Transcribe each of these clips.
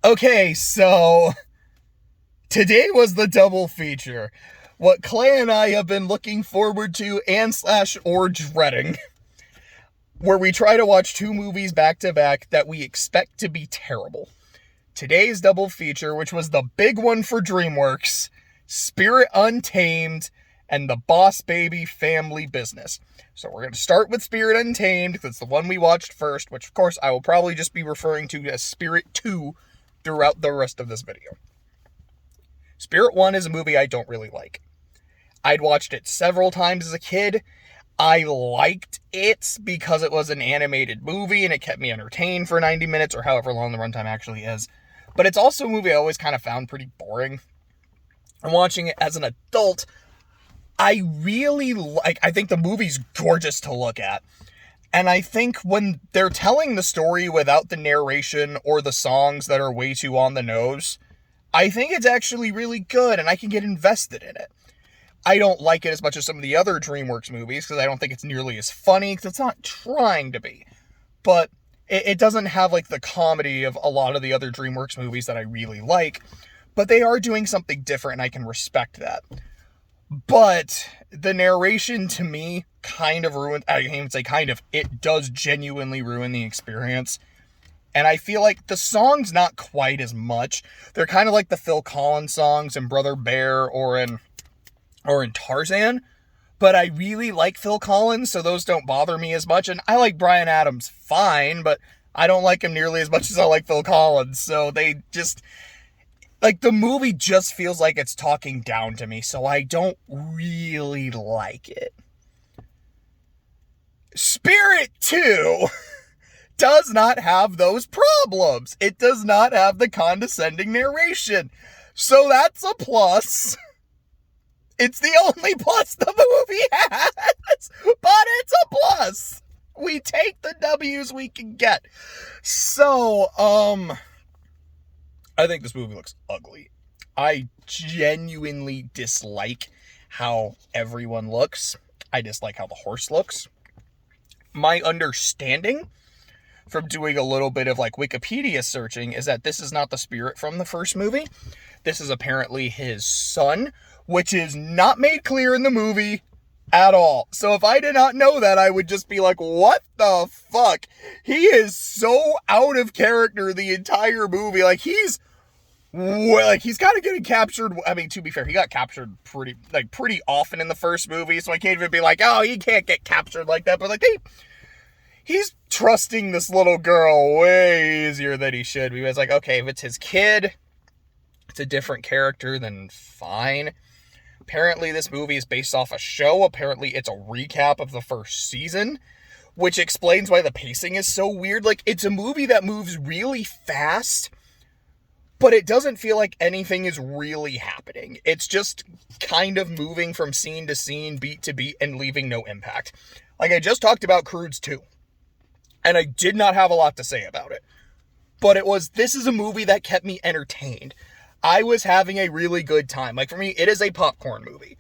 Okay, so today was the double feature. What Clay and I have been looking forward to and/or dreading, where we try to watch two movies back to back that we expect to be terrible. Today's double feature, which was the big one for DreamWorks, Spirit Untamed and The Boss Baby Family Business. So we're going to start with Spirit Untamed, because it's the one we watched first, which of course I will probably just be referring to as Spirit 2 throughout the rest of this video. Spirit 1 is a movie I don't really like. I'd watched it several times as a kid. I liked it because it was an animated movie and it kept me entertained for 90 minutes or however long the runtime actually is. But it's also a movie I always kind of found pretty boring. And watching it as an adult, I think the movie's gorgeous to look at. And I think when they're telling the story without the narration or the songs that are way too on the nose, I think it's actually really good and I can get invested in it. I don't like it as much as some of the other DreamWorks movies because I don't think it's nearly as funny because it's not trying to be. But it doesn't have like the comedy of a lot of the other DreamWorks movies that I really like. But they are doing something different and I can respect that. But the narration to me kind of ruined, I can't even say kind of, it does genuinely ruin the experience. And I feel like the songs not quite as much. They're kind of like the Phil Collins songs in Brother Bear or in Tarzan. But I really like Phil Collins, so those don't bother me as much. And I like Bryan Adams fine, but I don't like him nearly as much as I like Phil Collins. So they just, like, the movie just feels like it's talking down to me, so I don't really like it. Spirit 2 does not have those problems. It does not have the condescending narration. So that's a plus. It's the only plus the movie has, but it's a plus. We take the W's we can get. So, I think this movie looks ugly. I genuinely dislike how everyone looks. I dislike how the horse looks. My understanding from doing a little bit of like Wikipedia searching is that this is not the spirit from the first movie. This is apparently his son, which is not made clear in the movie at all. So if I did not know that, I would just be like, what the fuck? He is so out of character the entire movie. He's kind of getting captured. I mean, to be fair, he got captured pretty often in the first movie, so I can't even be like, oh, he can't get captured like that. But he's trusting this little girl way easier than he should. He was like, okay, if it's his kid, it's a different character, then fine. Apparently, this movie is based off a show. Apparently, it's a recap of the first season, which explains why the pacing is so weird. It's a movie that moves really fast, but it doesn't feel like anything is really happening. It's just kind of moving from scene to scene, beat to beat, and leaving no impact. I just talked about Croods 2, and I did not have a lot to say about it. But this is a movie that kept me entertained. I was having a really good time. For me, it is a popcorn movie.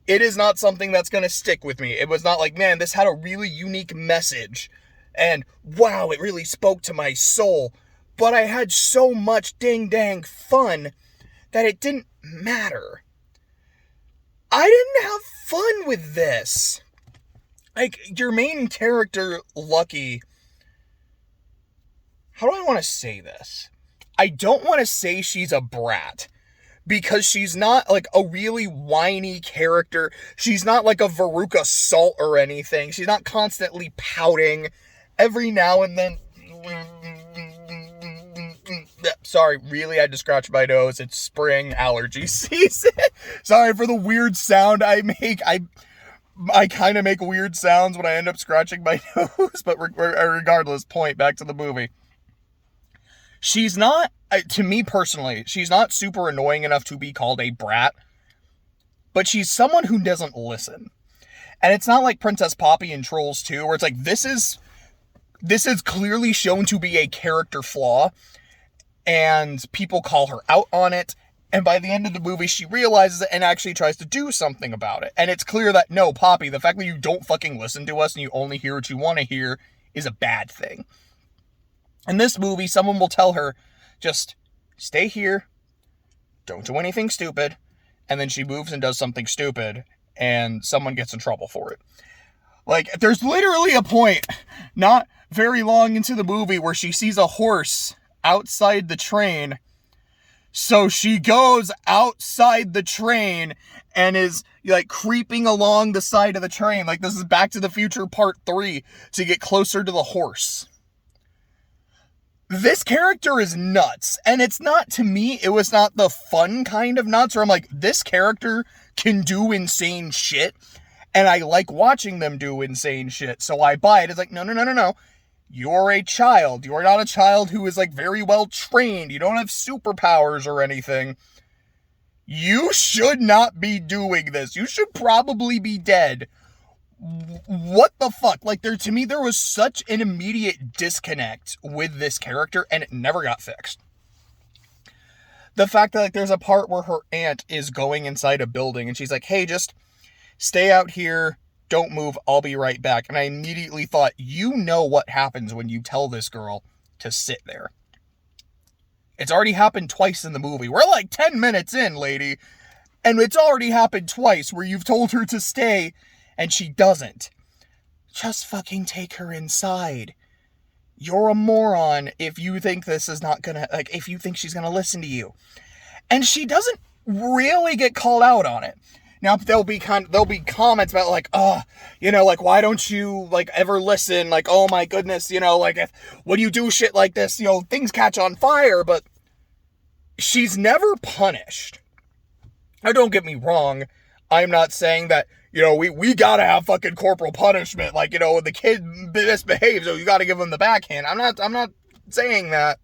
It is not something that's going to stick with me. It was not like, man, this had a really unique message, and wow, it really spoke to my soul. But I had so much dang fun that it didn't matter. I didn't have fun with this. Your main character, Lucky, how do I want to say this? I don't want to say she's a brat, because she's not a really whiny character. She's not like a Veruca Salt or anything. She's not constantly pouting. Every now and then, sorry, really, I had to scratch my nose. It's spring allergy season. Sorry for the weird sound I make. I kind of make weird sounds when I end up scratching my nose, but regardless, back to the movie. She's not, to me personally, she's not super annoying enough to be called a brat, but she's someone who doesn't listen. And it's not like Princess Poppy in Trolls 2, where it's this is clearly shown to be a character flaw, and people call her out on it, and by the end of the movie, she realizes it and actually tries to do something about it. And it's clear that, no, Poppy, the fact that you don't fucking listen to us and you only hear what you want to hear is a bad thing. In this movie, someone will tell her, just stay here, don't do anything stupid, and then she moves and does something stupid, and someone gets in trouble for it. Like, there's literally a point, not very long into the movie, where she sees a horse outside the train, so she goes outside the train and is, like, creeping along the side of the train, like this is Back to the Future Part 3, to get closer to the horse. This character is nuts, and it's not, to me, it was not the fun kind of nuts, where I'm like, this character can do insane shit, and I like watching them do insane shit, so I buy it. It's like, no. You're a child. You're not a child who is, like, very well trained. You don't have superpowers or anything. You should not be doing this. You should probably be dead. What the fuck? Like, to me, there was such an immediate disconnect with this character, and it never got fixed. The fact that, like, there's a part where her aunt is going inside a building, and she's like, hey, just stay out here. Don't move, I'll be right back. And I immediately thought, you know what happens when you tell this girl to sit there. It's already happened twice in the movie. We're like 10 minutes in, lady. And it's already happened twice where you've told her to stay and she doesn't. Just fucking take her inside. You're a moron if you think this is not gonna, like, if you think she's gonna listen to you. And she doesn't really get called out on it. Now, there'll be comments about, like, like, why don't you, like, ever listen? Like, oh my goodness, like, when you do shit like this, things catch on fire, but she's never punished. Now, don't get me wrong. I'm not saying that, we gotta have fucking corporal punishment. Like, when the kid misbehaves, so you gotta give him the backhand. I'm not saying that.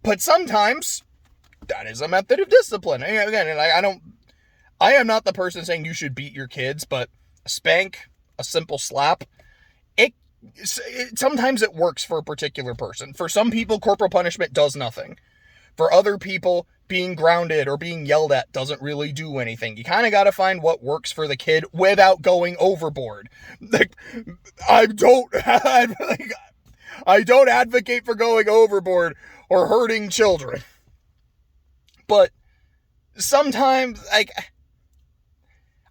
But sometimes that is a method of discipline. And again, I am not the person saying you should beat your kids, but a spank, a simple slap, sometimes it works for a particular person. For some people, corporal punishment does nothing. For other people, being grounded or being yelled at doesn't really do anything. You kind of got to find what works for the kid without going overboard. Like, I don't advocate for going overboard or hurting children. But sometimes, like,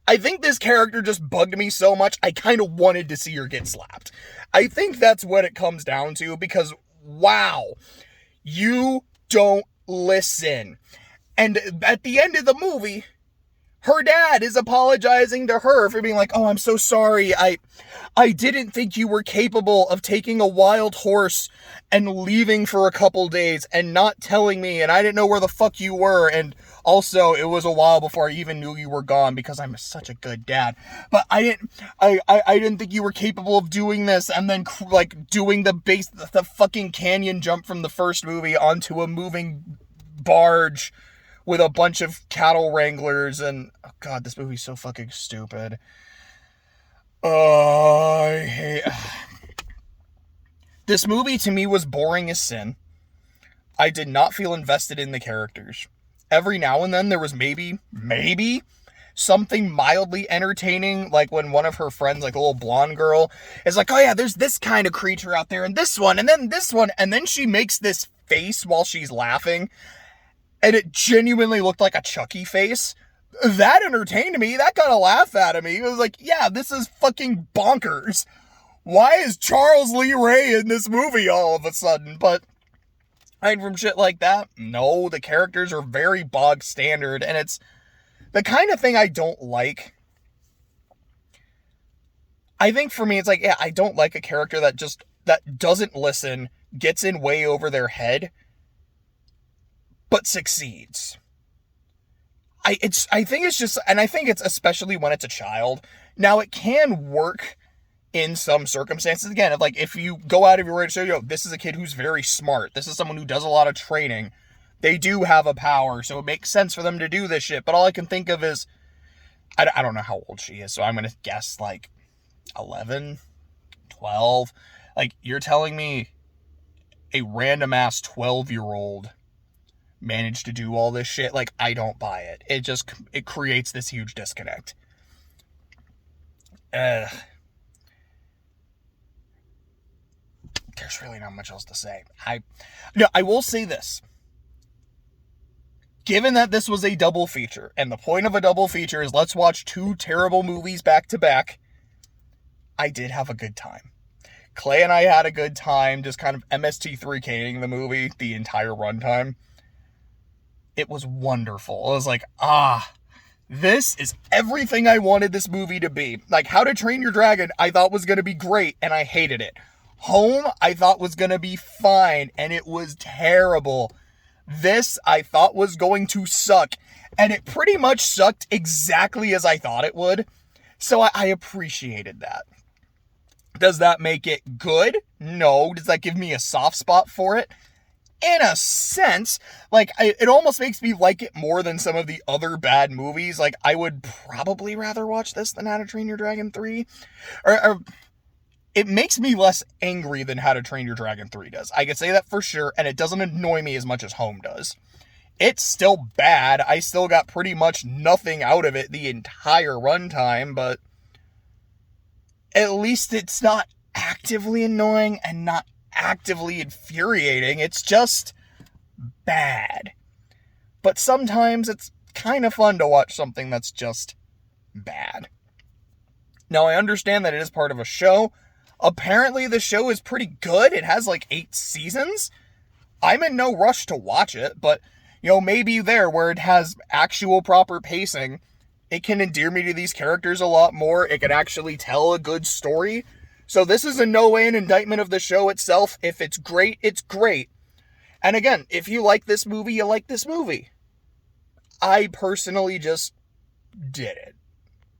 I think this character just bugged me so much, I kind of wanted to see her get slapped. I think that's what it comes down to, because, wow, you don't listen. And at the end of the movie, her dad is apologizing to her for being like, oh, I'm so sorry. I didn't think you were capable of taking a wild horse and leaving for a couple days and not telling me, and I didn't know where the fuck you were, and also, it was a while before I even knew you were gone because I'm such a good dad. But I didn't think you were capable of doing this, and then, like, doing the fucking canyon jump from the first movie onto a moving barge with a bunch of cattle wranglers, and, oh god, this movie's so fucking stupid. I hate... This movie, to me, was boring as sin. I did not feel invested in the characters. Every now and then there was maybe something mildly entertaining, like when one of her friends, like a little blonde girl, is like, oh yeah, there's this kind of creature out there, and this one, and then this one, and then she makes this face while she's laughing, and it genuinely looked like a Chucky face. That entertained me. That got a laugh out of me. It was like, yeah, this is fucking bonkers. Why is Charles Lee Ray in this movie all of a sudden? But from shit like that, no, the characters are very bog standard, and it's the kind of thing I don't like. I think for me, it's like, yeah, I don't like a character that doesn't listen, gets in way over their head, but succeeds. I think it's especially when it's a child. Now, it can work in some circumstances. Again, if you go out of your way to show, this is a kid who's very smart. This is someone who does a lot of training. They do have a power, so it makes sense for them to do this shit. But all I can think of is, I don't know how old she is, so I'm going to guess, 11, 12. You're telling me a random-ass 12-year-old managed to do all this shit? I don't buy it. It creates this huge disconnect. There's really not much else to say. I will say this. given that this was a double feature, and the point of a double feature is let's watch two terrible movies back to back, I did have a good time. Clay and I had a good time just kind of MST3K'ing the movie the entire runtime. It was wonderful. I was like, this is everything I wanted this movie to be. Like, How to Train Your Dragon, I thought was going to be great, and I hated it. Home, I thought was going to be fine, and it was terrible. This, I thought was going to suck, and it pretty much sucked exactly as I thought it would. So I appreciated that. Does that make it good? No. Does that give me a soft spot for it? In a sense, like, it almost makes me like it more than some of the other bad movies. Like, I would probably rather watch this than How to Train Your Dragon 3. Or it makes me less angry than How to Train Your Dragon 3 does. I can say that for sure, and it doesn't annoy me as much as Home does. It's still bad. I still got pretty much nothing out of it the entire runtime, but at least it's not actively annoying and not actively infuriating. It's just bad. But sometimes it's kind of fun to watch something that's just bad. Now, I understand that it is part of a show. Apparently, the show is pretty good. It has like 8 seasons. I'm in no rush to watch it, but, maybe there where it has actual proper pacing, it can endear me to these characters a lot more. It can actually tell a good story. So this is in no way an indictment of the show itself. If it's great, it's great. And again, if you like this movie, you like this movie. I personally just did it.